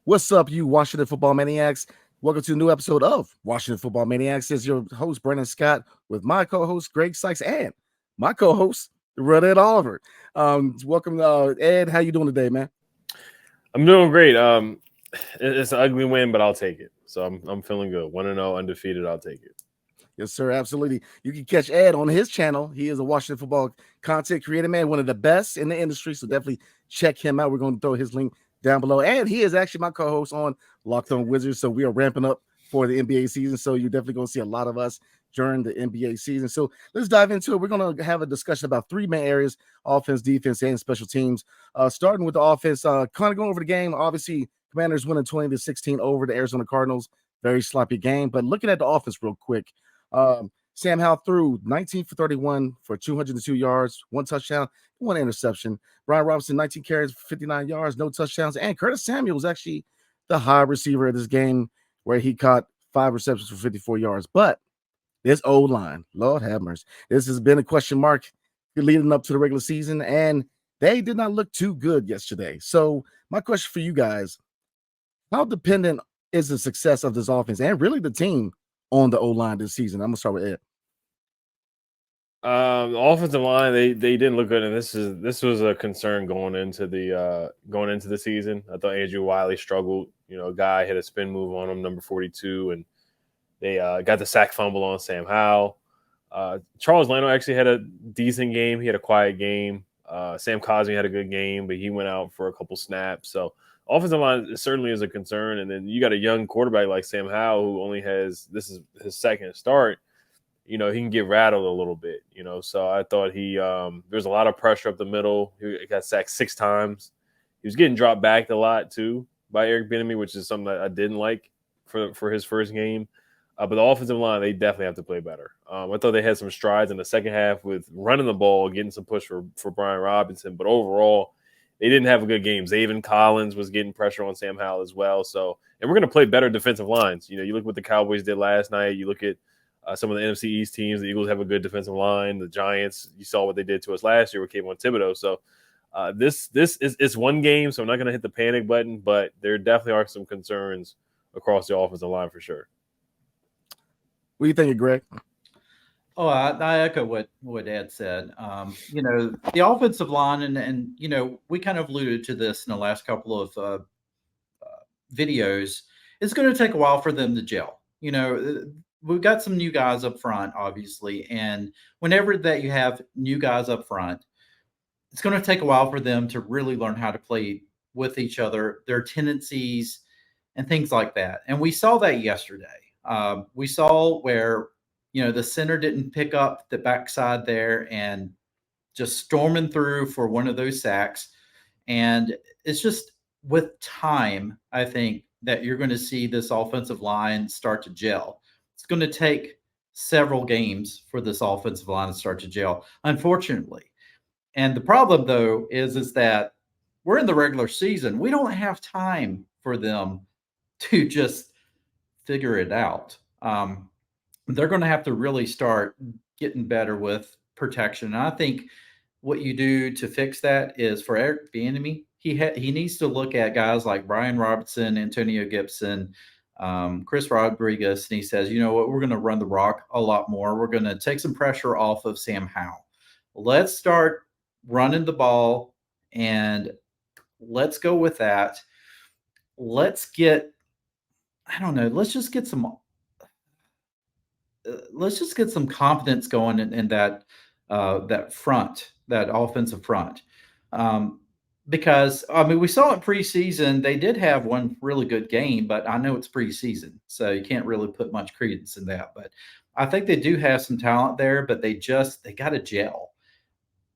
What's up, you Washington Football Maniacs? Welcome to a new episode of Washington Football Maniacs. This is your host, Brennan Scott, with my co-host, Greg Sykes, and my co-host, Ed Oliver. Welcome, Ed. How you doing today, man? I'm doing great. It's an ugly win, but I'll take it. So I'm feeling good. 1-0, undefeated. I'll take it. Yes, sir. Absolutely. You can catch Ed on his channel. He is a Washington football content creator, man, one of the best in the industry. So definitely check him out. We're going to throw his link down below. And he is actually my co-host on Locked On Wizards. So we are ramping up for the NBA season. So you're definitely going to see a lot of us during the NBA season. So let's dive into it. We're going to have a discussion about three main areas: offense, defense, and special teams. Starting with the offense, kind of going over the game. Obviously, Commanders winning 20-16 over the Arizona Cardinals. Very sloppy game. But looking at the offense real quick, Sam Howell threw 19 for 31 for 202 yards, one touchdown, one interception. Brian Robinson, 19 carries, 59 yards, no touchdowns. And Curtis Samuel was actually the high receiver of this game, where he caught 5 receptions for 54 yards. But this O-line, Lord have mercy, this has been a question mark leading up to the regular season, and they did not look too good yesterday. So my question for you guys: how dependent is the success of this offense and really the team on the O-line this season? I'm gonna start with Ed. The offensive line, they didn't look good, and this was a concern going into the season. I thought Andrew Wiley struggled. A guy hit a spin move on him, number 42, and they got the sack fumble on Sam Howell. Charles Leno actually had a decent game. He had a quiet game. Sam Cosmi had a good game, but he went out for a couple snaps. So offensive line certainly is a concern. And then you got a young quarterback like Sam Howell, who only has, this is his second start. He can get rattled a little bit. So I thought there's a lot of pressure up the middle. He got sacked 6 times. He was getting dropped back a lot too by Eric Bieniemy, which is something that I didn't like for his first game. But the offensive line, they definitely have to play better. I thought they had some strides in the second half with running the ball, getting some push for Brian Robinson. But overall, they didn't have a good game. Zaven Collins was getting pressure on Sam Howell as well. So, and we're going to play better defensive lines. You look what the Cowboys did last night. You look at some of the NFC East teams. The Eagles have a good defensive line. The Giants, you saw what they did to us last year with Kayvon Thibodeau. So this is one game, so I'm not going to hit the panic button. But there definitely are some concerns across the offensive line for sure. What do you think, Greg? Oh, I echo what Ed said. The offensive line, and we kind of alluded to this in the last couple of videos. It's going to take a while for them to gel. We've got some new guys up front, obviously, and whenever that you have new guys up front, it's going to take a while for them to really learn how to play with each other, their tendencies, and things like that. And we saw that yesterday. We saw where, the center didn't pick up the backside there and just storming through for one of those sacks. And it's just with time, I think, that you're going to see this offensive line start to gel. It's going to take several games for this offensive line to start to gel, unfortunately. And the problem, though, is that we're in the regular season. We don't have time for them to just figure it out. They're going to have to really start getting better with protection. And I think what you do to fix that is, for Eric Bieniemy, he needs to look at guys like Brian Robinson, Antonio Gibson, Chris Rodriguez, and he says, you know what, we're going to run the rock a lot more. We're going to take some pressure off of Sam Howell. Let's start running the ball, and let's go with that. Let's get, I don't know, let's just get some confidence going in that front, that offensive front. Because, we saw in preseason, they did have one really good game, but I know it's preseason, so you can't really put much credence in that. But I think they do have some talent there, but they got to gel.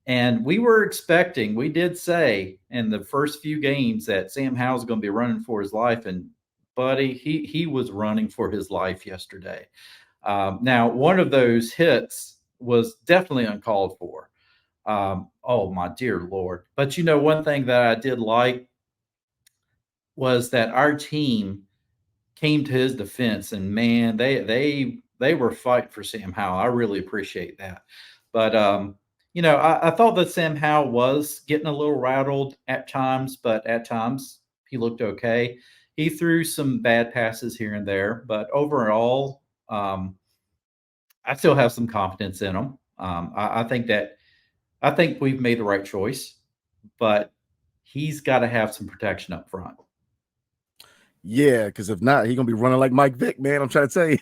And we did say in the first few games that Sam Howell's going to be running for his life. And, buddy, he was running for his life yesterday. Now, one of those hits was definitely uncalled for. Oh, my dear Lord. But, one thing that I did like was that our team came to his defense, and, man, they were fighting for Sam Howell. I really appreciate that. But, I thought that Sam Howell was getting a little rattled at times, but at times he looked okay. he threw some bad passes here and there, but overall, I still have some confidence in him. I think we've made the right choice, but he's got to have some protection up front. Yeah, because if not, he's gonna be running like Mike Vick, man. I'm trying to tell you.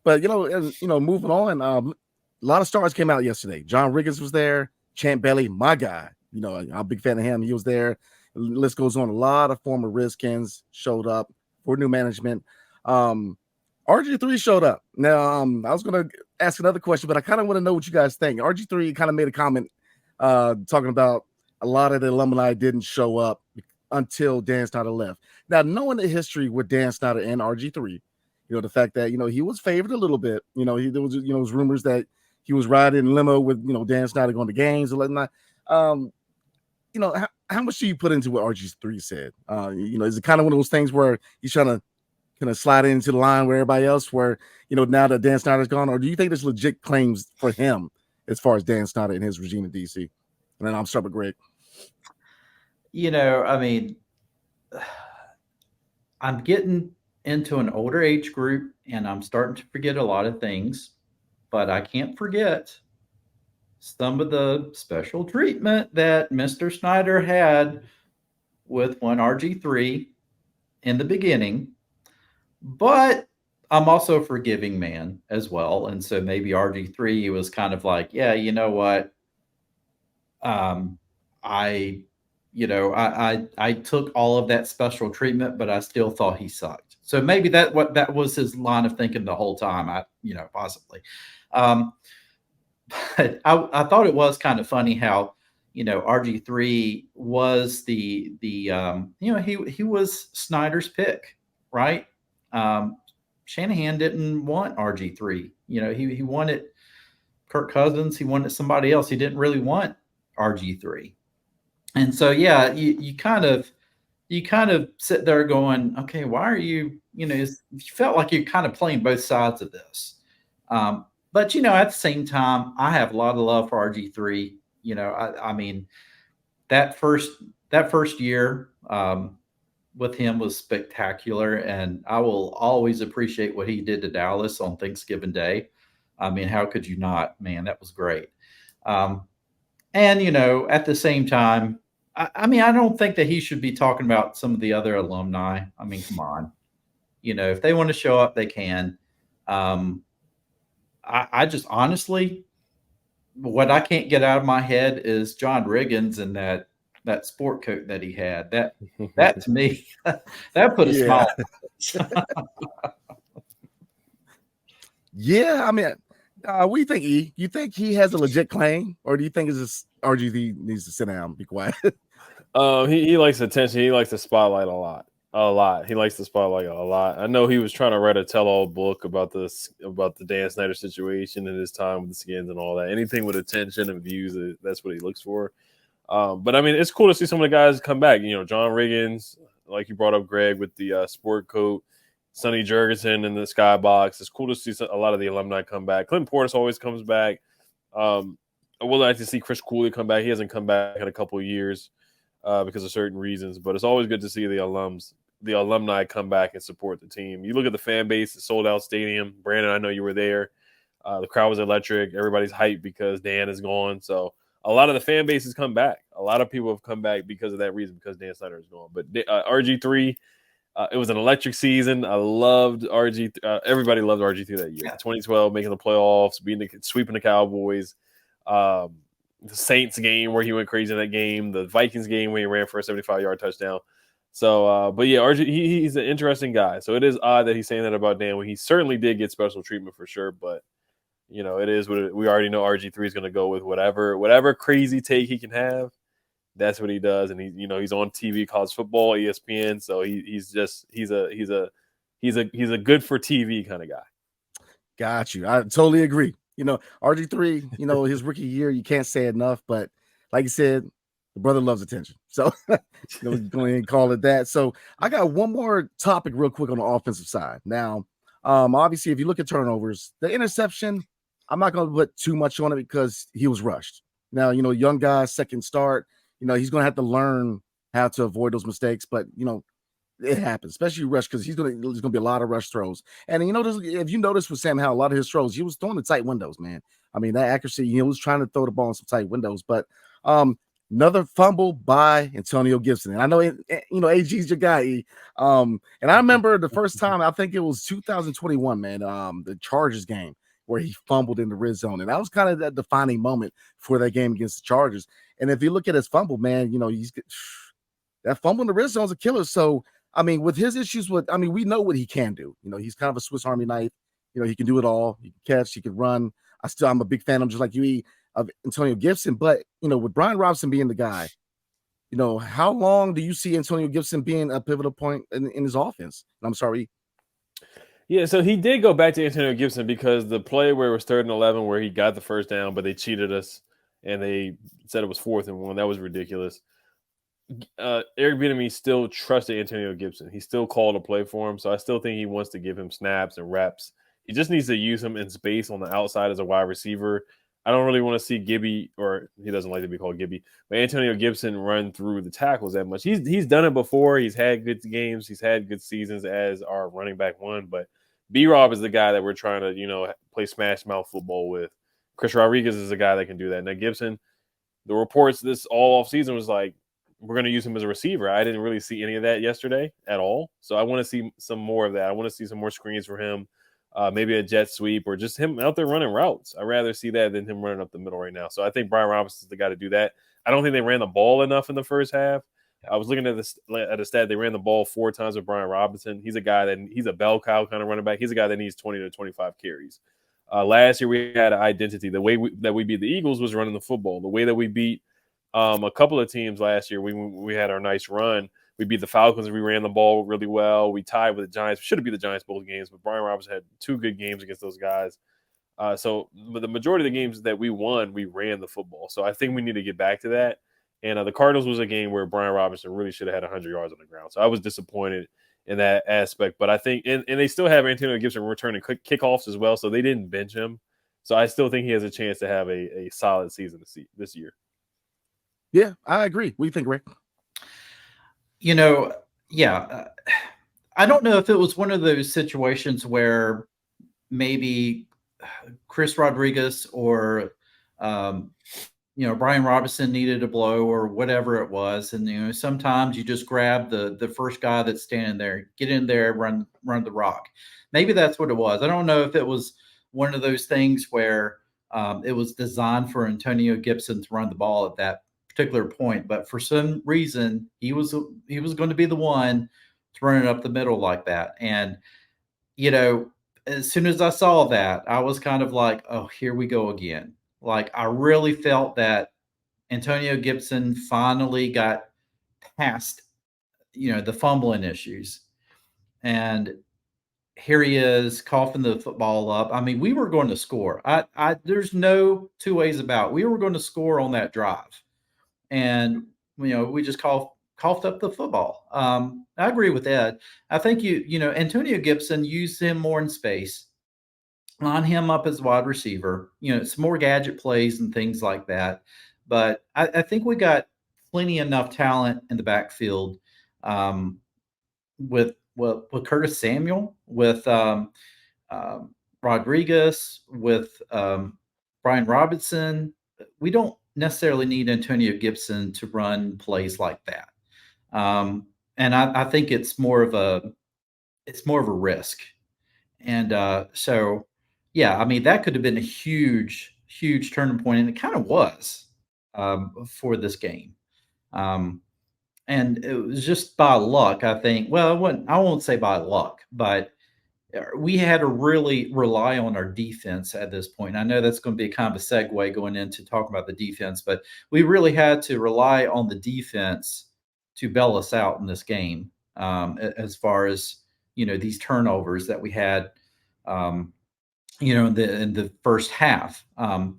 But moving on. A lot of stars came out yesterday. John Riggins was there. Champ Bailey, my guy. I'm a big fan of him. He was there. The list goes on. A lot of former Redskins showed up for new management. RG3 showed up. Now, I was gonna ask another question, but I kind of want to know what you guys think. RG3 kind of made a comment talking about a lot of the alumni didn't show up until Dan Snyder left. Now, knowing the history with Dan Snyder and RG3, the fact that he was favored a little bit. There was rumors that he was riding in limo with Dan Snyder going to games and whatnot. How much do you put into what RG3 said? Is it kind of one of those things where he's trying to kind of slide into the line where everybody else, where now that Dan Snyder's gone, or do you think there's legit claims for him as far as Dan Snyder and his regime in DC? And then I'm starting with Greg. I mean, I'm getting into an older age group and I'm starting to forget a lot of things, but I can't forget some of the special treatment that Mr. Snyder had with one RG3 in the beginning. But I'm also a forgiving man as well. And so maybe RG3 was kind of like, yeah, you know what? I took all of that special treatment, but I still thought he sucked. So maybe that was his line of thinking the whole time. Possibly. But I thought it was kind of funny how RG3 was he was Snyder's pick, right? Shanahan didn't want RG3. He wanted Kirk Cousins. He wanted somebody else. He didn't really want RG3. And so, yeah, you kind of sit there going, okay, why are you, you felt like you're kind of playing both sides of this. But, at the same time, I have a lot of love for RG3. I mean, that first year with him was spectacular. And I will always appreciate what he did to Dallas on Thanksgiving Day. I mean, how could you not? Man, that was great. And, at the same time, I mean, I don't think that he should be talking about some of the other alumni. I mean, come on. If they want to show up, they can. I just honestly, what I can't get out of my head is John Riggins and that sport coat that he had. That to me, that put a smile on my face. Yeah, I mean, what do you think, E? You think he has a legit claim, or do you think it's just RGV needs to sit down and be quiet? He likes attention. He likes the spotlight a lot. He likes the spotlight a lot. I know he was trying to write a tell-all book about the Dan Snyder situation and his time with the Skins and all that. Anything with attention and views, that's what he looks for. But I mean, it's cool to see some of the guys come back. John Riggins, like you brought up, Greg, with the sport coat. Sonny Jurgensen in the skybox. It's cool to see a lot of the alumni come back. Clinton Portis always comes back. I would like to see Chris Cooley come back. He hasn't come back in a couple of years because of certain reasons, but it's always good to see the alumni come back and support the team. You look at the fan base, the sold-out stadium. Brandon, I know you were there. The crowd was electric. Everybody's hyped because Dan is gone. So a lot of the fan base has come back. A lot of people have come back because of that reason, because Dan Snyder is gone. But RG3, it was an electric season. I loved RG. Everybody loved RG3 that year. 2012, making the playoffs, sweeping the Cowboys. The Saints game where he went crazy in that game. The Vikings game where he ran for a 75-yard touchdown. So, but yeah, RG, he's an interesting guy. So it is odd that he's saying that about Dan when he certainly did get special treatment for sure. But it is what we already know. RG3 is going to go with whatever crazy take he can have. That's what he does, and he's on TV, college football, ESPN. So he's a good for TV kind of guy. Got you. I totally agree. RG3, his rookie year, you can't say enough, but like you said, the brother loves attention. So we're going to call it that. So I got one more topic real quick on the offensive side. Now, obviously, if you look at turnovers, the interception, I'm not going to put too much on it because he was rushed. Now, young guy, second start. He's going to have to learn how to avoid those mistakes. But, It happens, especially rush, because there's gonna be a lot of rush throws. And if you notice with Sam Howell, a lot of his throws, he was throwing the tight windows, man. I mean, that accuracy, he was trying to throw the ball in some tight windows. But another fumble by Antonio Gibson. And I know AG's your guy. And I remember the first time, I think it was 2021, man, the Chargers game where he fumbled in the red zone. And that was kind of that defining moment for that game against the Chargers. And if you look at his fumble, man, that fumble in the red zone is a killer. So I mean, with his issues we know what he can do. He's kind of a Swiss Army knife. He can do it all. He can catch, he can run. I'm a big fan of him, just like you, of Antonio Gibson. But, with Brian Robinson being the guy, how long do you see Antonio Gibson being a pivotal point in his offense? I'm sorry. Yeah, so he did go back to Antonio Gibson because the play where it was 3rd and 11 where he got the first down, but they cheated us and they said it was 4th and 1. That was ridiculous. Eric Bieniemy still trusted Antonio Gibson. He still called a play for him, so I still think he wants to give him snaps and reps. He just needs to use him in space on the outside as a wide receiver. I don't really want to see Gibby, or he doesn't like to be called Gibby, but Antonio Gibson run through the tackles that much. He's done it before. He's had good games. He's had good seasons as our running back one, but B-Rob is the guy that we're trying to, play smash mouth football with. Chris Rodriguez is the guy that can do that. Now Gibson, the reports this all offseason was like, we're going to use him as a receiver. I didn't really see any of that yesterday at all. So I want to see some more of that. I want to see some more screens for him, maybe a jet sweep or just him out there running routes. I'd rather see that than him running up the middle right now. So I think Brian Robinson is the guy to do that. I don't think they ran the ball enough in the first half. I was looking at a stat. They ran the ball 4 times with Brian Robinson. He's a guy he's a bell cow kind of running back. He's a guy that needs 20 to 25 carries. Last year we had an identity. The way that we beat the Eagles was running the football. The way that we beat a couple of teams last year, we had our nice run. We beat the Falcons. We ran the ball really well. We tied with the Giants. We should have beat the Giants both games, but Brian Robinson had 2 good games against those guys. So the majority of the games that we won, we ran the football. So I think we need to get back to that. And the Cardinals was a game where Brian Robinson really should have had 100 yards on the ground. So I was disappointed in that aspect. But I think – and they still have Antonio Gibson returning kickoffs as well, so they didn't bench him. So I still think he has a chance to have a solid season this year. Yeah, I agree. What do you think, Rick? I don't know if it was one of those situations where maybe Chris Rodriguez or Brian Robinson needed a blow or whatever it was, and sometimes you just grab the first guy that's standing there, get in there, run the rock. Maybe that's what it was. I don't know if it was one of those things where it was designed for Antonio Gibson to run the ball at that particular point, but for some reason he was going to be the one to run it up the middle like that. And as soon as I saw that, I was kind of like, oh, here we go again. Like, I really felt that Antonio Gibson finally got past the fumbling issues, and here he is coughing the football up. I mean, we were going to score. There's no two ways about it. We were going to score on that drive. And, we just coughed up the football. I agree with Ed. I think Antonio Gibson, used him more in space, line him up as wide receiver, some more gadget plays and things like that. But I think we got plenty enough talent in the backfield with Curtis Samuel, with Rodriguez, with Brian Robinson. We don't necessarily need Antonio Gibson to run plays like that. And I think it's more of a risk. And so, yeah, I mean, that could have been a huge, huge turning point, and it kind of was for this game. And it was just by luck, I think. Well, I won't say by luck, but we had to really rely on our defense at this point. I know that's going to be kind of a segue going into talking about the defense, but we really had to rely on the defense to bail us out in this game, as far as these turnovers that we had, in the first half. Talk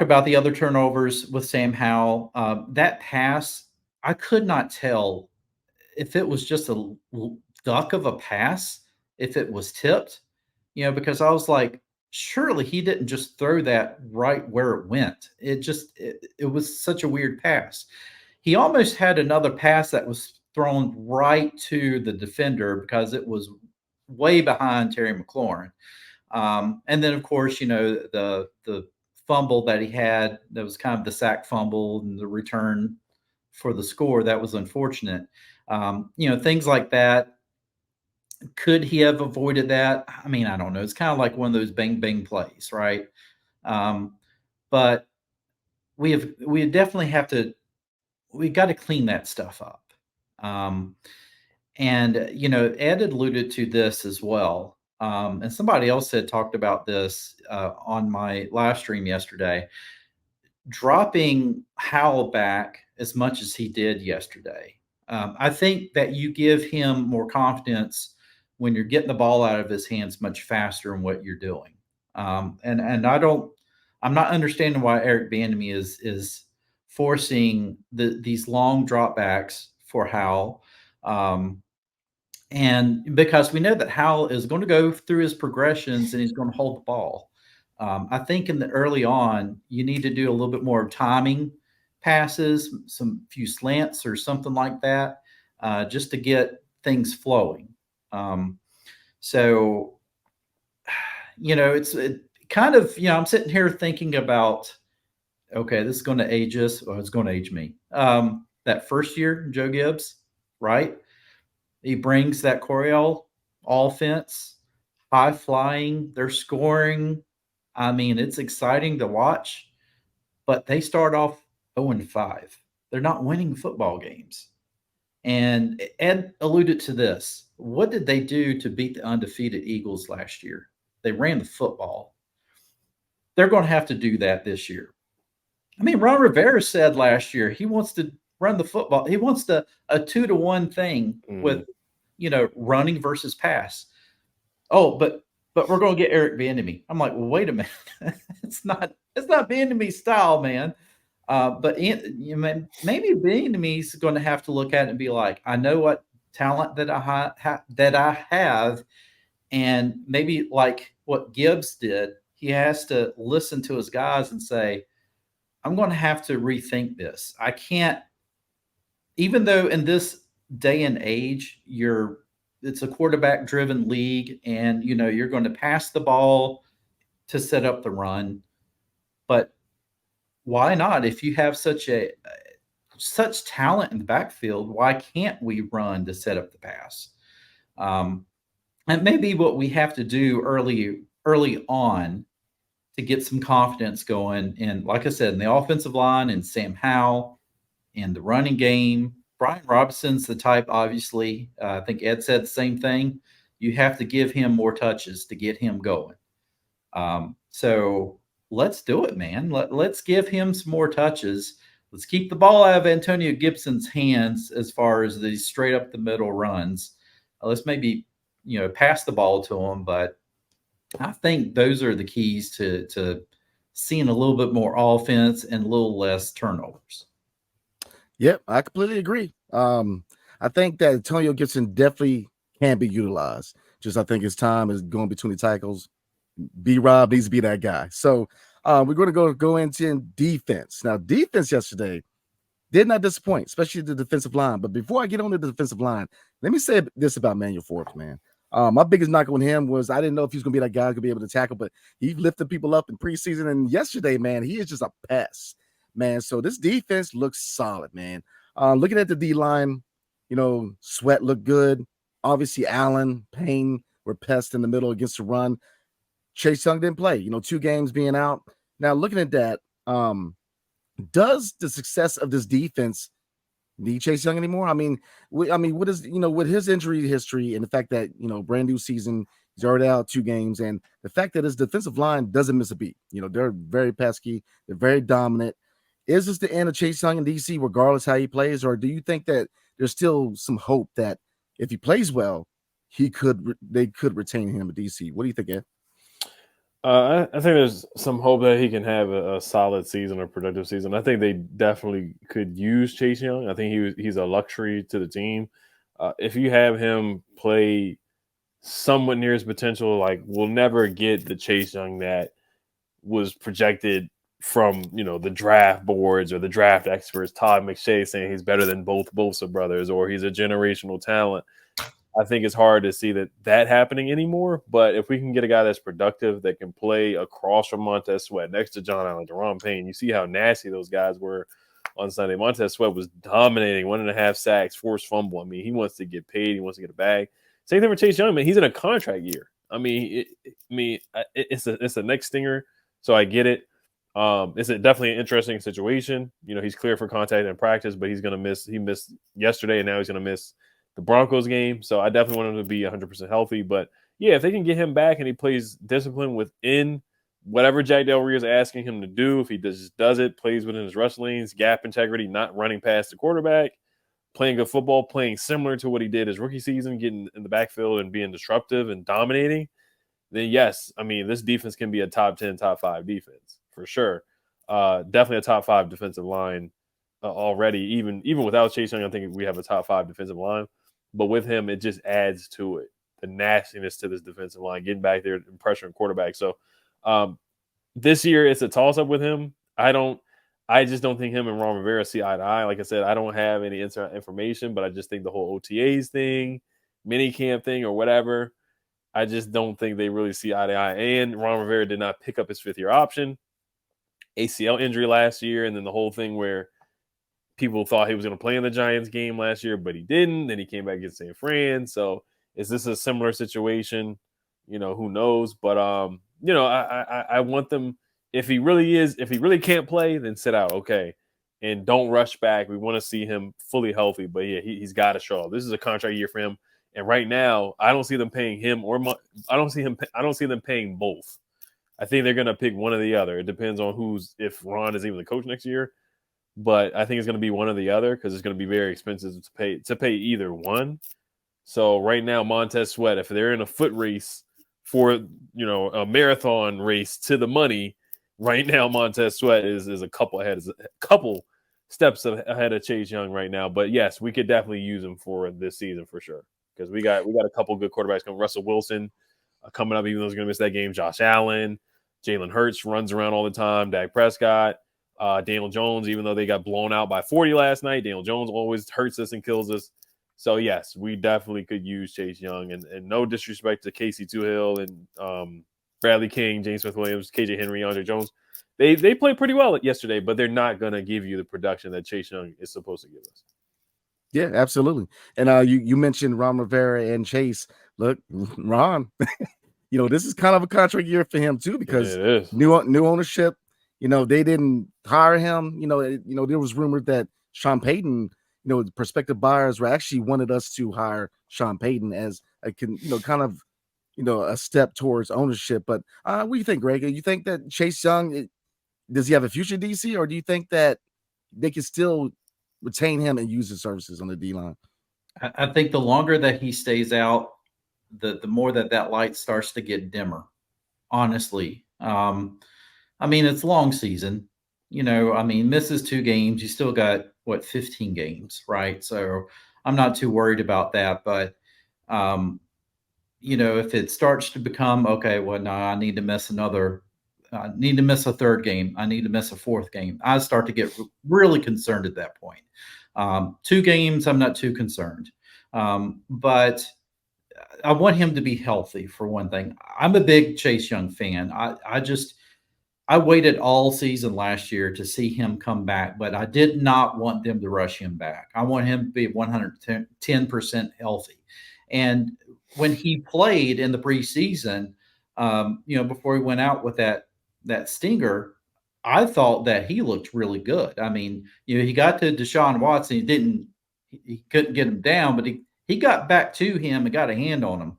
about the other turnovers with Sam Howell. That pass, I could not tell if it was just a duck of a pass, if it was tipped, because I was like, surely he didn't just throw that right where it went. It was such a weird pass. He almost had another pass that was thrown right to the defender because it was way behind Terry McLaurin. And then, of course, the fumble that he had, that was kind of the sack fumble and the return for the score, that was unfortunate. Things like that. Could he have avoided that? I mean, I don't know. It's kind of like one of those bang bang plays, right? But we definitely have to. We got to clean that stuff up. And Ed had alluded to this as well. And somebody else had talked about this on my live stream yesterday. Dropping Howell back as much as he did yesterday. I think that you give him more confidence when you're getting the ball out of his hands much faster in what you're doing. And I'm not understanding why Eric Bieniemy is forcing these long dropbacks for Howell. And because we know that Howell is going to go through his progressions and he's going to hold the ball. I think in the early on, you need to do a little bit more timing passes, some few slants or something like that, just to get things flowing. So, it's kind of, I'm sitting here thinking about, okay, this is going to age us, or it's going to age me. That first year, Joe Gibbs, right? He brings that Coryell offense, high flying, they're scoring. I mean, it's exciting to watch, but they start off 0-5. They're not winning football games. And Ed alluded to this. What did they do to beat the undefeated Eagles last year? They ran the football. They're going to have to do that this year. I mean, Ron Rivera said last year he wants to run the football. He wants a 2-to-1 thing with, running versus pass. Oh, but we're going to get Eric Bieniemy. I'm like, well, wait a minute. it's not Bieniemy's style, man. But maybe Bieniemy's going to have to look at it and be like, I know what talent that I have, and maybe like what Gibbs did, he has to listen to his guys and say, I'm going to have to rethink this. I can't, even though in this day and age, it's a quarterback driven league and you're going to pass the ball to set up the run, but why not? If you have such talent in the backfield, why can't we run to set up the pass? And maybe what we have to do early on to get some confidence going, and like I said, in the offensive line and Sam Howell and the running game. Brian Robinson's the type, obviously. I think Ed said the same thing. You have to give him more touches to get him going. So let's do it, man. Let's give him some more touches. Let's keep the ball out of Antonio Gibson's hands as far as these straight up the middle runs. Let's maybe, pass the ball to him. But I think those are the keys to seeing a little bit more offense and a little less turnovers. Yep, I completely agree. I think that Antonio Gibson definitely can be utilized. Just I think his time is going between the tackles. B-Rob needs to be that guy. So we're going to go into defense. Now, defense yesterday did not disappoint, especially the defensive line. But before I get on to the defensive line, let me say this about Manuel Forbes, man. My biggest knock on him was I didn't know if he was going to be that guy who could be able to tackle, but he lifted people up in preseason. And yesterday, man, he is just a pest, man. So this defense looks solid, man. Looking at the D-line, Sweat looked good. Obviously, Allen, Payne were pests in the middle against the run. Chase Young didn't play, 2 games being out. Now, looking at that, does the success of this defense need Chase Young anymore? I mean, what is, with his injury history and the fact that, brand new season, he's already out 2 games, and the fact that his defensive line doesn't miss a beat. They're very pesky. They're very dominant. Is this the end of Chase Young in DC, regardless how he plays, or do you think that there's still some hope that if he plays well, they could retain him at DC? What do you think, Ed? I think there's some hope that he can have a solid season or productive season. I think they definitely could use Chase Young. I think he's a luxury to the team. If you have him play somewhat near his potential, like we'll never get the Chase Young that was projected from the draft boards or the draft experts, Todd McShay saying he's better than both Bosa brothers or he's a generational talent. I think it's hard to see that happening anymore. But if we can get a guy that's productive, that can play across from Montez Sweat, next to John Allen, Deron Payne, you see how nasty those guys were on Sunday. Montez Sweat was dominating, 1.5 sacks, forced fumble. I mean, he wants to get paid. He wants to get a bag. Same thing for Chase Young, man. He's in a contract year. I mean, it's a neck stinger, so I get it. It's definitely an interesting situation. He's clear for contact in practice, but he's going to miss. He missed yesterday, and now he's going to miss the Broncos game. So I definitely want him to be 100% healthy. But yeah, if they can get him back and he plays discipline within whatever Jack Del Rio is asking him to do, if he just does it, plays within his rush lanes, gap integrity, not running past the quarterback, playing good football, playing similar to what he did his rookie season, getting in the backfield and being disruptive and dominating, then yes, I mean, this defense can be a top 10, top 5 defense for sure. Definitely a top 5 defensive line already. Even without Chase Young, I think we have a top 5 defensive line. But with him, it just adds to it, the nastiness to this defensive line, getting back there and pressuring quarterback. So this year, it's a toss-up with him. I just don't think him and Ron Rivera see eye to eye. Like I said, I don't have any inside information, but I just think the whole OTAs thing, mini camp thing, or whatever, I just don't think they really see eye to eye. And Ron Rivera did not pick up his 5th-year option. ACL injury last year, and then the whole thing where people thought he was going to play in the Giants game last year, but he didn't. Then he came back against San Fran. So is this a similar situation? Who knows? But I want them. If he really can't play, then sit out, okay, and don't rush back. We want to see him fully healthy. But yeah, he's got to show up. This is a contract year for him, and right now I don't see them paying him I don't see them paying both. I think they're going to pick one or the other. It depends on if Ron is even the coach next year. But I think it's going to be one or the other because it's going to be very expensive to pay either one. So right now, Montez Sweat, if they're in a foot race for a marathon race to the money, right now Montez Sweat is a couple steps ahead of Chase Young right now. But yes, we could definitely use him for this season for sure because we got a couple good quarterbacks coming. Russell Wilson coming up, even though he's going to miss that game. Josh Allen, Jalen Hurts runs around all the time. Dak Prescott. Daniel Jones, even though they got blown out by 40 last night, Daniel Jones always hurts us and kills us. So, yes, we definitely could use Chase Young. And no disrespect to Casey Toohill and Bradley King, James Smith-Williams, KJ Henry, Andre Jones. They played pretty well yesterday, but they're not going to give you the production that Chase Young is supposed to give us. Yeah, absolutely. And you mentioned Ron Rivera and Chase. Look, Ron, this is kind of a contract year for him too because new ownership. They didn't hire him. There was rumored that Sean Payton, prospective buyers were actually wanted us to hire Sean Payton as a step towards ownership. But what do you think, Greg? You think that Chase Young, does he have a future DC, or do you think that they can still retain him and use his services on the D-line? I think the longer that he stays out, the more that light starts to get dimmer, honestly. I mean, it's long season, misses 2 games. You still got 15 games, right? So I'm not too worried about that. But, if it starts to become, okay, well, no, I need to miss a 3rd game. I need to miss a 4th game. I start to get really concerned at that point. 2 games, I'm not too concerned. But I want him to be healthy for one thing. I'm a big Chase Young fan. I waited all season last year to see him come back, but I did not want them to rush him back. I want him to be 110% healthy. And when he played in the preseason, before he went out with that stinger, I thought that he looked really good. I mean, he got to Deshaun Watson. He couldn't get him down, but he got back to him and got a hand on him.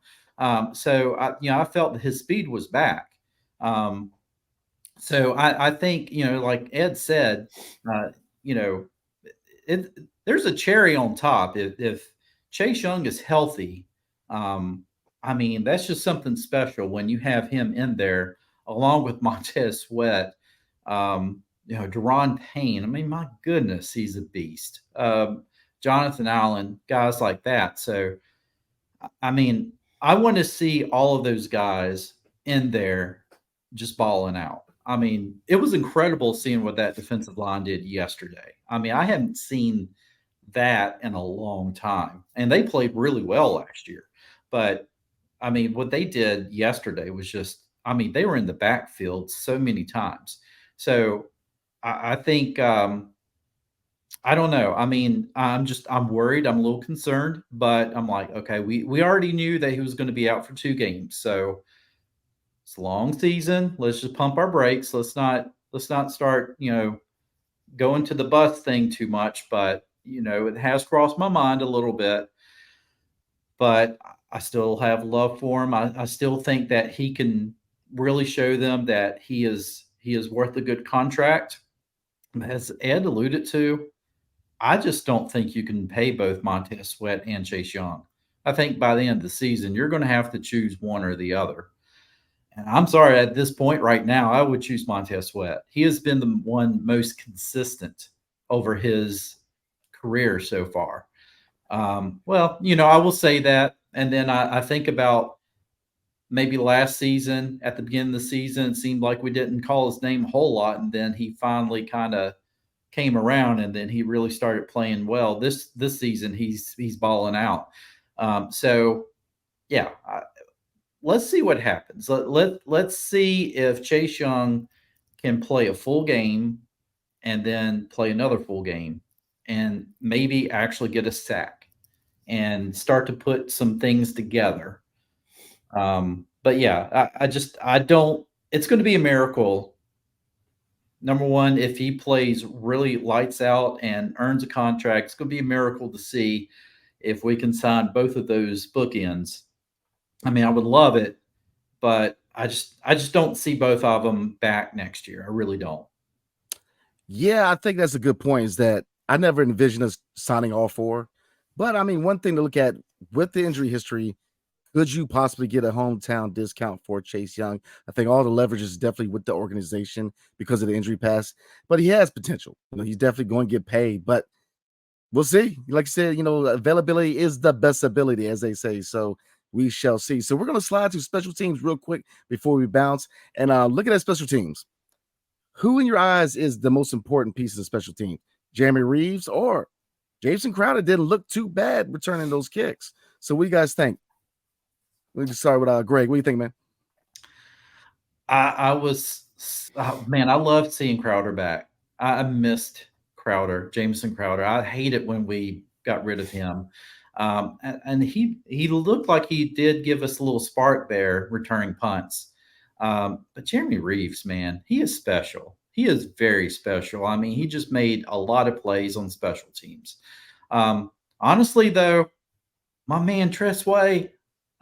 So I felt that his speed was back. So I think, like Ed said, there's a cherry on top. If Chase Young is healthy, I mean, that's just something special when you have him in there along with Montez Sweat, Deron Payne. I mean, my goodness, he's a beast. Jonathan Allen, guys like that. So, I mean, I want to see all of those guys in there just balling out. I mean, it was incredible seeing what that defensive line did yesterday. I mean, I haven't seen that in a long time. And they played really well last year. But I mean, what they did yesterday was just, I mean, they were in the backfield so many times. So I think, I don't know. I mean, I'm worried. I'm a little concerned, but I'm like, okay, we already knew that he was going to be out for 2 games. So it's a long season. Let's just pump our brakes. Let's not start, going to the bus thing too much, but it has crossed my mind a little bit. But I still have love for him. I still think that he can really show them that he is worth a good contract. As Ed alluded to, I just don't think you can pay both Montez Sweat and Chase Young. I think by the end of the season, you're going to have to choose one or the other. And I'm sorry, at this point right now, I would choose Montez Sweat. He has been the one most consistent over his career so far. Well, I will say that. And then I think about maybe last season, at the beginning of the season, it seemed like we didn't call his name a whole lot. And then he finally kind of came around and then he really started playing well. This season, he's balling out. So, yeah, let's see what happens. Let's see if Chase Young can play a full game and then play another full game and maybe actually get a sack and start to put some things together. But yeah, I don't. It's going to be a miracle. Number one, if he plays really lights out and earns a contract, it's going to be a miracle to see if we can sign both of those bookends. I mean, I would love it, but I just don't see both of them back next year. I really don't. Yeah, I think that's a good point. Is that I never envisioned us signing all four, but I mean, one thing to look at with the injury history, could you possibly get a hometown discount for Chase Young? I think all the leverage is definitely with the organization because of the injury past, but he has potential. He's definitely going to get paid, but we'll see. Like I said, availability is the best ability, as they say. So we shall see. So we're going to slide to special teams real quick before we bounce and look at that special teams. Who in your eyes is the most important piece of the special team? Jeremy Reeves or Jason Crowder didn't look too bad returning those kicks. So what do you guys think? We can start with Greg. What do you think, man? I was man, I loved seeing Crowder back. I missed Crowder, Jameson Crowder. I hate it when we got rid of him. And he looked like he did give us a little spark there, returning punts. But Jeremy Reeves, man, he is special. He is very special. I mean, he just made a lot of plays on special teams. Honestly, though, my man Tress Way,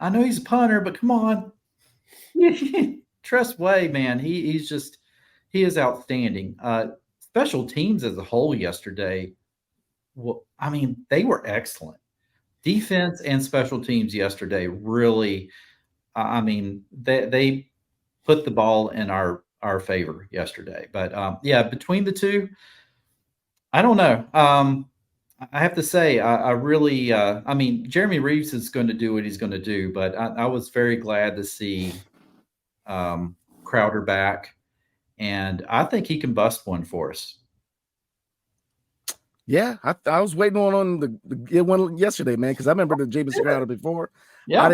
I know he's a punter, but come on. Tress Way, man, he is outstanding. Special teams as a whole yesterday, well, I mean, they were excellent. Defense and special teams yesterday really, I mean, they put the ball in our favor yesterday. But yeah, between the two, I don't know. I have to say, I really, I mean, Jeremy Reeves is going to do what he's going to do, but I was very glad to see Crowder back, and I think he can bust one for us. Yeah, I was waiting on the get one yesterday, man, because I remember the Jameson Crowder before. Yeah. I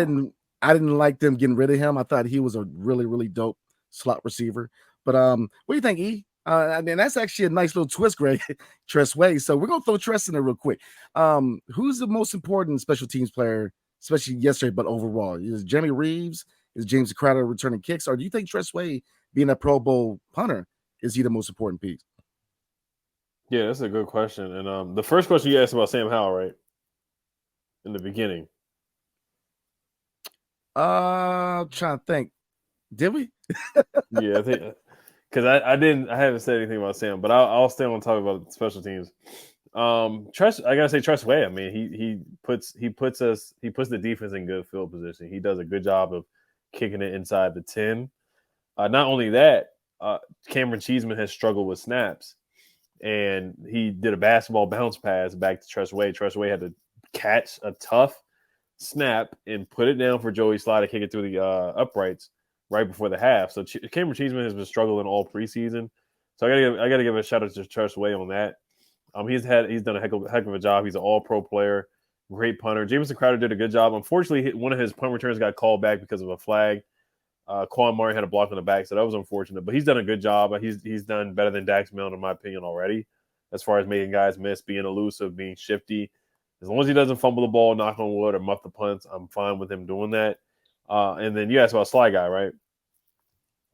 didn't like them getting rid of him. I thought he was a really, really dope slot receiver. But what do you think, E? I mean, that's actually a nice little twist, Greg. Tress Way. So we're gonna throw Tress in there real quick. Who's the most important special teams player, especially yesterday, but overall? Is Jeremy Reeves? Is James Crowder returning kicks? Or do you think Tress Way, being a Pro Bowl punter, is he the most important piece? Yeah, that's a good question. And the first question you asked about Sam Howell, right? In the beginning. Trying to think. Did we? Yeah, I think because I haven't said anything about Sam, but I'll stay on talk about special teams. Tress, I gotta say Tress Way. I mean, he puts the defense in good field position. He does a good job of kicking it inside the 10. Not only that, Cameron Cheeseman has struggled with snaps, and he did a basketball bounce pass back to Tress Way. Tress Way had to catch a tough snap and put it down for Joey Slye to kick it through the uprights. right before the half. So Cameron Cheeseman has been struggling all preseason. So I gotta give a shout out to Trust Way on that. He's done a heck of a job. He's an all pro player, great punter. Jamison Crowder did a good job. Unfortunately, one of his punt returns got called back because of a flag. Quan Martin had a block on the back, so that was unfortunate. But he's done a good job. He's done better than Dax Milne, in my opinion, already, as far as making guys miss, being elusive, being shifty. As long as he doesn't fumble the ball, knock on wood, or muff the punts, I'm fine with him doing that. And then you asked about Sly Guy, right?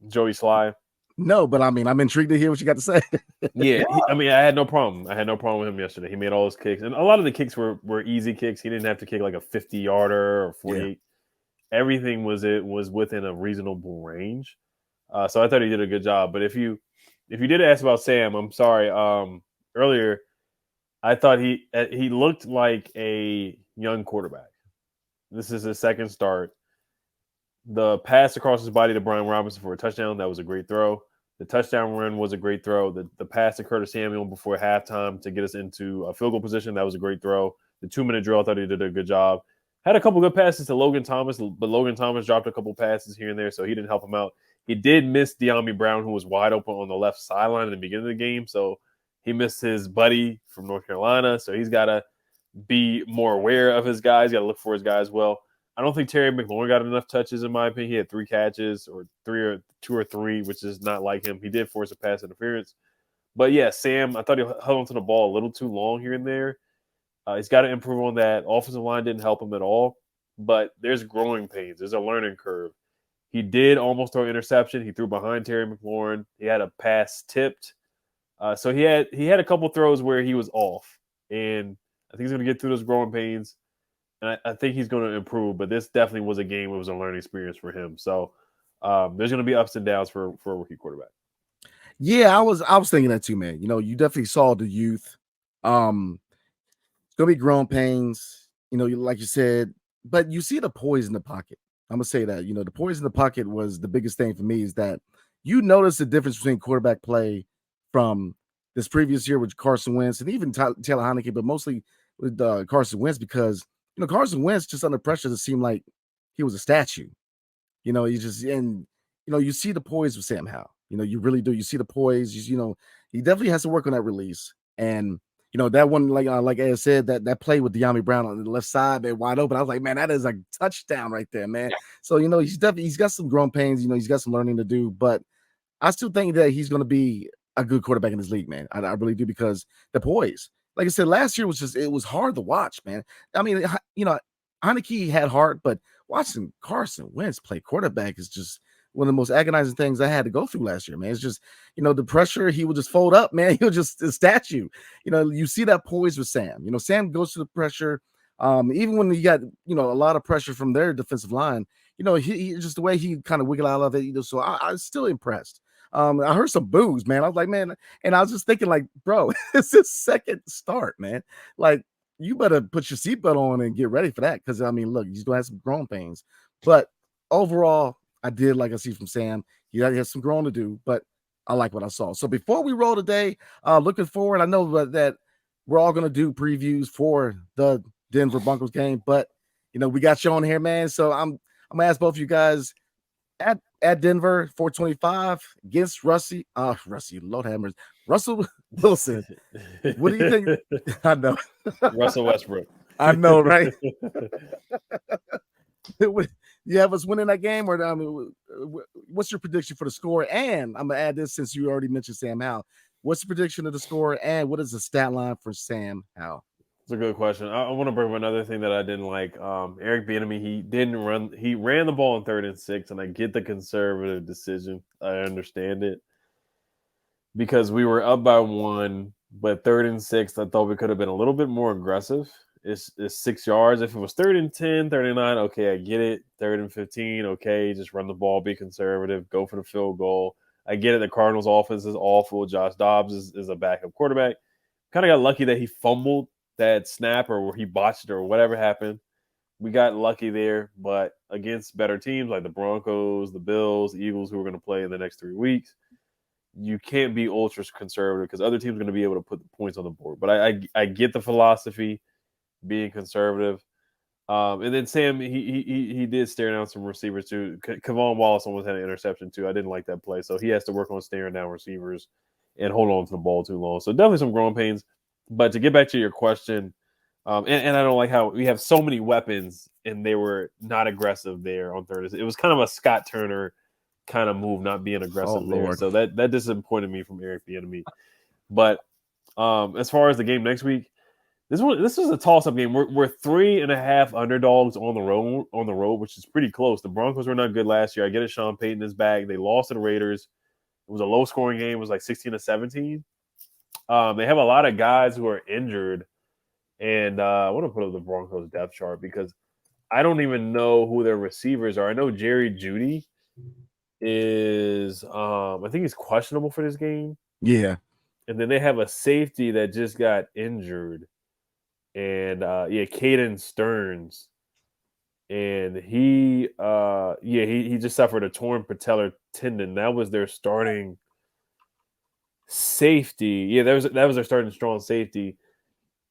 Joey Sly. No, but I mean, I'm intrigued to hear what you got to say. Yeah, I had no problem. I had no problem with him yesterday. He made all his kicks, and a lot of the kicks were easy kicks. He didn't have to kick like a 50-yarder or 48. Yeah. Everything was within a reasonable range. So I thought he did a good job. But if you did ask about Sam, I'm sorry. Earlier, I thought he looked like a young quarterback. This is his second start. The pass across his body to Brian Robinson for a touchdown, that was a great throw. The touchdown run was a great throw. The pass to Curtis Samuel before halftime to get us into a field goal position, that was a great throw. The 2-minute drill, I thought he did a good job. Had a couple good passes to Logan Thomas, but Logan Thomas dropped a couple passes here and there, so he didn't help him out. He did miss De'Ami Brown, who was wide open on the left sideline in the beginning of the game, so he missed his buddy from North Carolina, so he's got to be more aware of his guys. Got to look for his guys well. I don't think Terry McLaurin got enough touches, in my opinion. He had 3 catches, or 2 or 3, which is not like him. He did force a pass interference. But, yeah, Sam, I thought he held onto the ball a little too long here and there. He's got to improve on that. Offensive line didn't help him at all. But there's growing pains. There's a learning curve. He did almost throw an interception. He threw behind Terry McLaurin. He had a pass tipped. So he had a couple throws where he was off. And I think he's going to get through those growing pains. And I think he's going to improve, but this definitely was a game. It was a learning experience for him. So there's going to be ups and downs for a rookie quarterback. Yeah, I was thinking that too, man. You definitely saw the youth. It's going to be growing pains, like you said, but you see the poise in the pocket. I'm going to say that, the poise in the pocket was the biggest thing for me, is that you notice the difference between quarterback play from this previous year with Carson Wentz and even Taylor Heinicke, but mostly with Carson Wentz, because Carson Wentz just under pressure to seem like he was a statue. You see the poise with Sam Howell. You really do. You see the poise. He definitely has to work on that release. And that one, like Ed said, that play with De'Ami Brown on the left side, man, wide open. I was like, man, that is a touchdown right there, man. So he's got some growing pains. He's got some learning to do. But I still think that he's going to be a good quarterback in this league, man. I really do, because the poise. Like I said, last year it was hard to watch, man. I mean, Heinicke had heart, but watching Carson Wentz play quarterback is just one of the most agonizing things I had to go through last year, man. It's just, the pressure, he would just fold up, man. He was just a statue. You see that poise with Sam. Sam goes to the pressure. Even when you got, a lot of pressure from their defensive line, he just the way he kind of wiggle out of it, so I was still impressed. I heard some boos, man. I was like, man, and I was just thinking, like, bro, it's his second start, man. Like, you better put your seatbelt on and get ready for that, because I mean, look, he's gonna have some growing pains. But overall, I did like I see from Sam. He has some growing to do, but I like what I saw. So before we roll today, looking forward, I know that we're all gonna do previews for the Denver Broncos game, but we got you on here, man. So I'm gonna ask both of you guys, at Denver, 425 against Russell Wilson. What do you think? I know. Russell Westbrook. I know, right? You have us winning that game, or what's your prediction for the score? And I'm gonna add this, since you already mentioned Sam Howell. What's the prediction of the score, and what is the stat line for Sam Howell? It's a good question. I want to bring up another thing that I didn't like. Eric Bieniemy, he ran the ball on 3rd and 6, and I get the conservative decision. I understand it, because we were up by 1, but 3rd and 6, I thought we could have been a little bit more aggressive. It's 6 yards. If it was 3rd and 10, 3rd and 9, okay, I get it. 3rd and 15, okay, just run the ball, be conservative, go for the field goal. I get it. The Cardinals' offense is awful. Josh Dobbs is a backup quarterback. Kind of got lucky that he fumbled that snap, or he botched it, or whatever happened. We got lucky there, but against better teams like the Broncos, the Bills, the Eagles, who are going to play in the next 3 weeks, you can't be ultra conservative, because other teams are going to be able to put the points on the board. But I get the philosophy, being conservative. And then Sam, he did stare down some receivers too. Kavon Wallace almost had an interception too. I didn't like that play, so he has to work on staring down receivers and hold on to the ball too long. So definitely some growing pains. But to get back to your question, and I don't like how we have so many weapons and they were not aggressive there on third. It was kind of a Scott Turner kind of move, not being aggressive there. Lord. So that disappointed me from Eric Bieniemy. But as far as the game next week, this is a toss-up game. We're 3.5 underdogs on the road, which is pretty close. The Broncos were not good last year. I get it. Sean Payton is back. They lost to the Raiders. It was a low-scoring game. It was like 16-17. They have a lot of guys who are injured, and I want to put up the Broncos depth chart because I don't even know who their receivers are. I know Jerry Jeudy is, I think he's questionable for this game. Yeah. And then they have a safety that just got injured. And Caden Stearns, and he just suffered a torn patellar tendon. That was their starting safety. Yeah, that was their starting strong safety.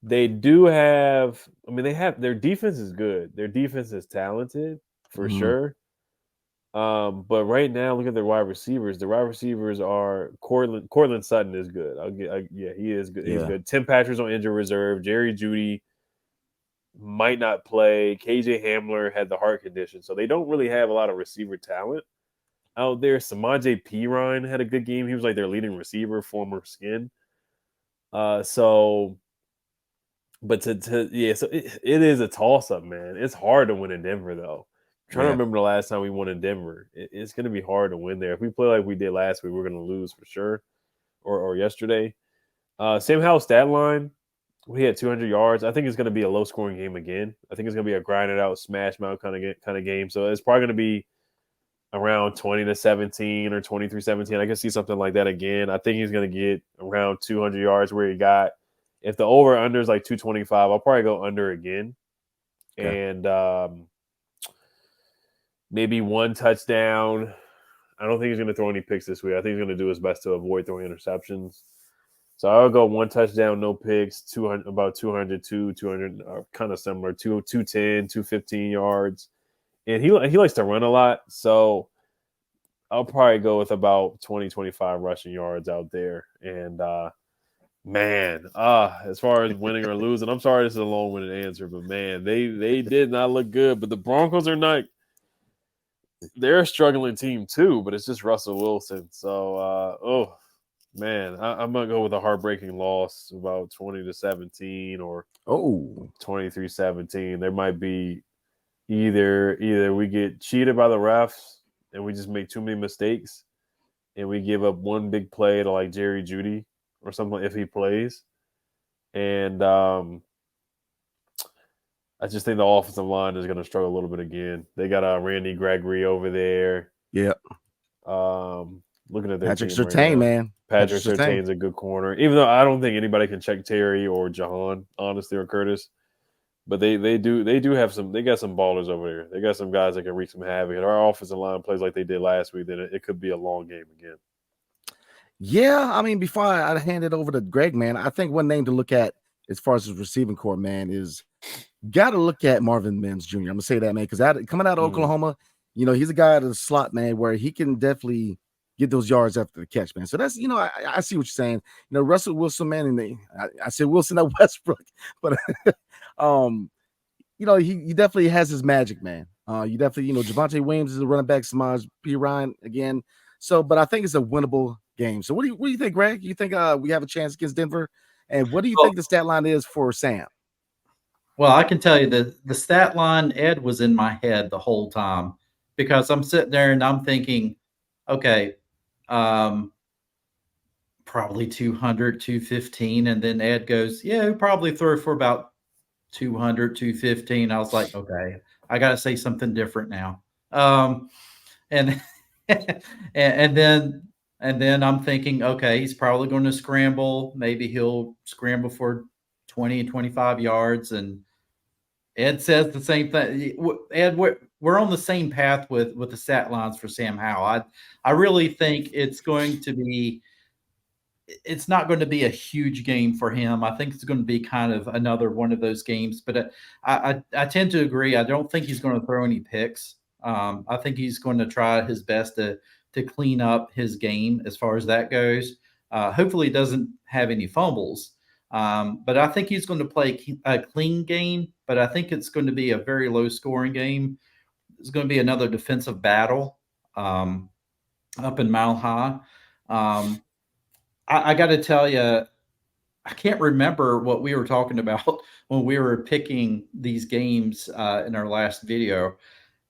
They do have. I mean, their defense is good. Their defense is talented for sure. But right now, look at their wide receivers. The wide receivers are Cortland Sutton is good. He is good. He's good. Tim Patrick's on injured reserve. Jerry Jeudy might not play. KJ Hamler had the heart condition, so they don't really have a lot of receiver talent out there. Samaje Perine had a good game. He was like their leading receiver, former Skin. So it is a toss-up, man. It's hard to win in Denver, though. I'm trying to remember the last time we won in Denver. It's going to be hard to win there. If we play like we did last week, we're going to lose for sure, or yesterday. Sam Howell's stat line, he had 200 yards. I think it's going to be a low-scoring game again. I think it's going to be a grinded-out, smash-mouth kind of game. So it's probably going to be around 20-17 or 23-17. I can see something like that again. I think he's going to get around 200 yards where he got. If the over-under is like 225, I'll probably go under again. Okay. And maybe one touchdown. I don't think he's going to throw any picks this week. I think he's going to do his best to avoid throwing interceptions. So I'll go one touchdown, no picks, 200, about 200, kind of similar, 210, 215 yards. And he likes to run a lot. So I'll probably go with about 20, 25 rushing yards out there. And, as far as winning or losing, I'm sorry this is a long-winded answer, but, man, they did not look good. But the Broncos are not – they're a struggling team too, but it's just Russell Wilson. So, I'm going to go with a heartbreaking loss, about 20-17 or 23-17. There might be either we get cheated by the refs and we just make too many mistakes and we give up one big play to like Jerry Jeudy or something if he plays. And I just think the offensive line is going to struggle a little bit again. They got Randy Gregory over there. Yeah. Looking at their Patrick team Surtain, right man. Patrick Surtain's a good corner, even though I don't think anybody can check Terry or Jahan, honestly, or Curtis. But they got some ballers over there. They got some guys that can wreak some havoc. And our offensive line plays like they did last week, then it could be a long game again. Yeah, I mean, before I hand it over to Greg, man, I think one name to look at as far as his receiving core, man, is got to look at Marvin Mims Jr. I'm gonna say that, man, because coming out of Oklahoma, he's a guy out of the slot, man, where he can definitely get those yards after the catch, man. So that's, I see what you're saying. Russell Wilson, man, and I said Wilson at Westbrook, but he definitely has his magic, man. You definitely, Javonte Williams is a running back, Samaj P. Ryan again. So, but I think it's a winnable game. So what do you think, Greg? You think we have a chance against Denver? And what do you think the stat line is for Sam? Well, I can tell you that the stat line, Ed, was in my head the whole time because I'm sitting there and I'm thinking, okay, probably 200, 215. And then Ed goes, yeah, he'll probably throw for about 200, 215. I was like, okay, I got to say something different now. And then I'm thinking, okay, he's probably going to scramble. Maybe he'll scramble for 20 and 25 yards. And Ed says the same thing. Ed, we're on the same path with the stat lines for Sam Howell. I really think it's going to be it's not going to be a huge game for him. I think it's going to be kind of another one of those games. But I tend to agree. I don't think he's going to throw any picks. I think he's going to try his best to clean up his game as far as that goes. Hopefully, he doesn't have any fumbles. But I think he's going to play a clean game. But I think it's going to be a very low scoring game. It's going to be another defensive battle up in Mile High. I got to tell you, I can't remember what we were talking about when we were picking these games in our last video.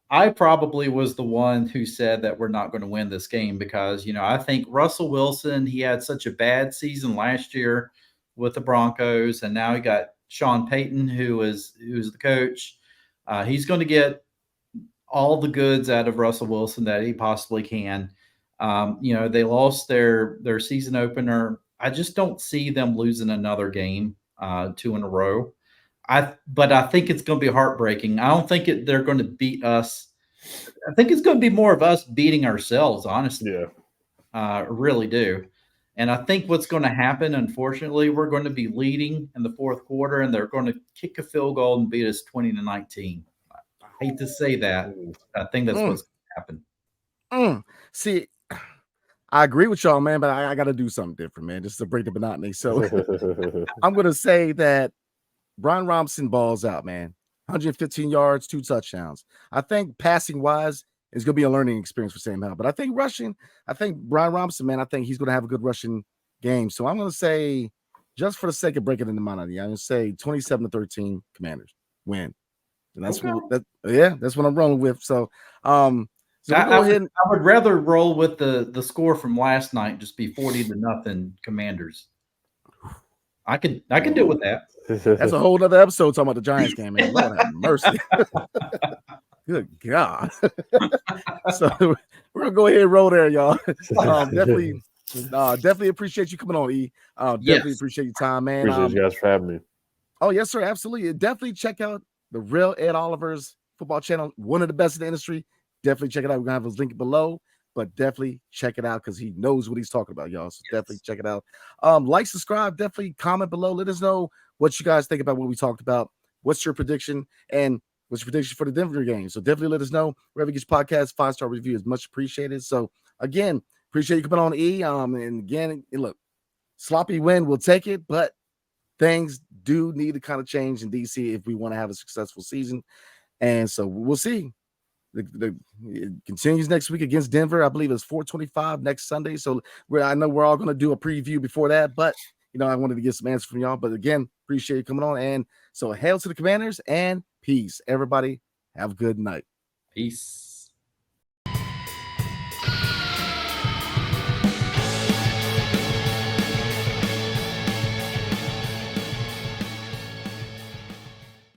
I probably was the one who said that we're not going to win this game because, I think Russell Wilson, he had such a bad season last year with the Broncos, and now he got Sean Payton, who's the coach. He's going to get all the goods out of Russell Wilson that he possibly can. They lost their season opener. I just don't see them losing another game, 2 in a row. But I think it's going to be heartbreaking. I don't think they're going to beat us. I think it's going to be more of us beating ourselves, honestly. Yeah. I really do. And I think what's going to happen, unfortunately, we're going to be leading in the fourth quarter, and they're going to kick a field goal and beat us 20-19. I hate to say that. I think that's what's going to happen. See, I agree with y'all, man, but I got to do something different, man, just to break the monotony. So I'm going to say that Brian Robinson balls out, man. 115 yards, 2 touchdowns. I think passing wise is going to be a learning experience for Sam Howell. But I think rushing, I think Brian Robinson, man, I think he's going to have a good rushing game. So I'm going to say, just for the sake of breaking in the monotony, I'm going to say 27-13 Commanders win. And that's that's what I'm rolling with. So, so I would rather roll with the score from last night, just be 40-0 Commanders. I can deal with that. That's a whole other episode talking about the Giants game, man. Lord have mercy. Good God. So we're gonna go ahead and roll there, y'all. Definitely appreciate you coming on, E. Definitely appreciate your time, man. Appreciate you guys for having me. Oh, yes, sir. Absolutely. Definitely check out the real Ed Oliver's football channel, one of the best in the industry. Definitely check it out. We're gonna have his link below, but definitely check it out because he knows what he's talking about, y'all. So definitely check it out. Like, subscribe, definitely comment below. Let us know what you guys think about what we talked about. What's your prediction? And what's your prediction for the Denver game? So definitely let us know. Wherever you get your podcast, 5-star review is much appreciated. So again, appreciate you coming on, E. And again, look, sloppy win, we'll take it, but things do need to kind of change in DC if we want to have a successful season. And so we'll see. It continues next week against Denver. I believe it's 4:25 next Sunday. So I know we're all going to do a preview before that, but I wanted to get some answers from y'all. But again, appreciate you coming on. And so hail to the Commanders and peace. Everybody have a good night. Peace.